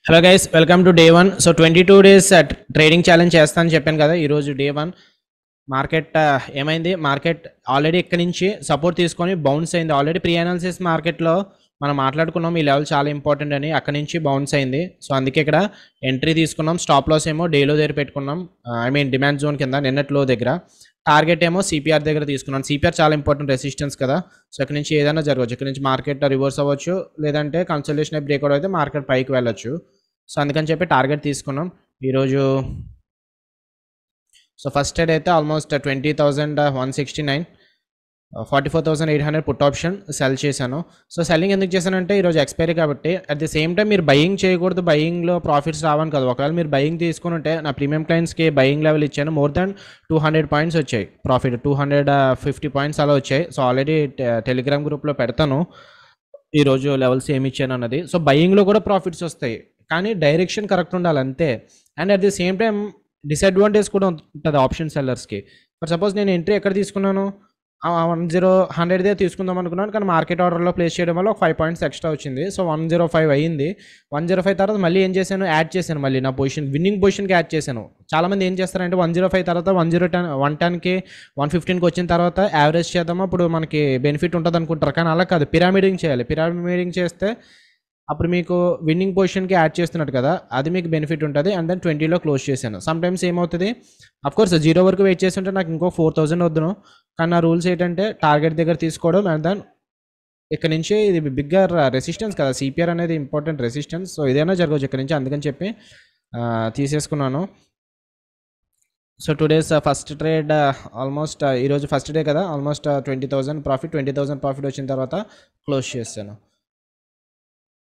Hello guys, welcome to day 1. So 22 days trading challenge చేస్తానని చెప్పాను కదా. ఈరోజు డే 1 మార్కెట్ ఏమైంది? మార్కెట్ ఆల్రెడీ ఇక్కడ నుంచి సపోర్ట్ తీసుకొని బౌన్స్ అయింది. ఆల్రెడీ ప్రీ అనాలిసిస్ మార్కెట్లో మనం మాట్లాడుకున్నాం ఈ లెవెల్ చాలా ఇంపార్టెంట్ అని. అక్కడ నుంచి బౌన్స్ అయింది. సో అందుకే ఇక్కడ ఎంట్రీ తీసుకున్నాం. స్టాప్ లాస్ ఏమో డేలో దగ్గర పెట్టుకున్నాం, డిమాండ్ జోన్ కింద నిన్నట్లో దగ్గర. టార్గెట్ ఏమో సిపిఆర్ దగ్గర తీసుకున్నాను. సిపిఆర్ చాలా ఇంపార్టెంట్ రెసిస్టెన్స్ కదా. సో ఇక్కడ నుంచి ఏదైనా జరగవచ్చు. ఇక్కడ నుంచి మార్కెట్ రివర్స్ అవ్వచ్చు, లేదంటే కన్సల్టేషన్ బ్రేక్అవుట్ అయితే మార్కెట్ పైకి వెళ్ళొచ్చు. సో అందుకని చెప్పి టార్గెట్ తీసుకున్నాం ఈరోజు. సో ఫస్ట్ ట్రేడ్ అయితే ఆల్మోస్ట్ 20,169, 44,800 పుట్ ఆప్షన్ సెల్ చేశాను. సో సెల్లింగ్ ఎందుకు చేశానంటే ఈరోజు ఎక్స్పైరీ కాబట్టి. అట్ ది సేమ్ టైం మీరు బయింగ్ చేయకూడదు, బయింగ్లో ప్రాఫిట్స్ రావని కదా. ఒకవేళ మీరు బయింగ్ తీసుకుని ఉంటే నా ప్రీమియం క్లయింట్స్కి బయింగ్ లెవెల్ ఇచ్చాను. మోర్ దాన్ 200 పాయింట్స్ వచ్చాయి ప్రాఫిట్, 250 పాయింట్స్ అలా వచ్చాయి. సో ఆల్రెడీ టెలిగ్రామ్ గ్రూప్లో పెడతాను ఈరోజు లెవెల్స్ ఏమి ఇచ్చాను అన్నది. సో బయింగ్లో కూడా ప్రాఫిట్స్ వస్తాయి, కానీ డైరెక్షన్ కరెక్ట్ ఉండాలి అంతే. And at the same time disadvantage కూడా ఉంటుంది ఆప్షన్ సెల్లర్స్కి. ఫర్ సపోజ్ నేను ఎంట్రీ ఎక్కడ తీసుకున్నాను, 100 తీసుకుందాం అనుకున్నాను, కానీ మార్కెట్ ఆర్డర్లో ప్లేస్ చేయడం వల్ల ఒక 5 పాయింట్స్ ఎక్స్ట్రా వచ్చింది. సో 105 అయ్యింది. 105 తర్వాత మళ్ళీ ఏం చేశాను, యాడ్ చేశాను మళ్ళీ నా పొజిషన్, విన్నింగ్ పొజిషన్కి యాడ్ చేశాను. చాలామంది ఏం చేస్తారంటే 105 తర్వాత 110కి 115కి వచ్చిన తర్వాత యావరేజ్ చేద్దామా అప్పుడు మనకి బెనిఫిట్ ఉంటుంది అనుకుంటారు, కానీ అలా కాదు. పిరామిడింగ్ చేయాలి. పిరామిడింగ్ చేస్తే అప్పుడు మీకు విన్నింగ్ పొజిషన్కి యాడ్ చేస్తున్నట్టు కదా, అది మీకు బెనిఫిట్ ఉంటుంది. అండ్ దెన్ 20లో క్లోజ్ చేశాను. సమ్ టైమ్స్ ఏమవుతుంది, అఫ్కోర్స్ 0 వరకు వెయిట్ చేస్తుంటే నాకు ఇంకో 4,000 వద్దును, కానీ నా రూల్స్ ఏంటంటే టార్గెట్ దగ్గర తీసుకోవడం. అండ్ దెన్ ఇక్కడ నుంచి ఇది బిగ్గర్ రెసిస్టెన్స్ కదా, సిపిఆర్ అనేది ఇంపార్టెంట్ రెసిస్టెన్స్. సో ఏదైనా జరగవచ్చు ఇక్కడ నుంచి, అందుకని చెప్పి తీసేసుకున్నాను. So 2 days first trade almost ఈరోజు ఫస్ట్ డే కదా, ఆల్మోస్ట్ 20,000 ప్రాఫిట్ వచ్చిన తర్వాత క్లోజ్ చేశాను.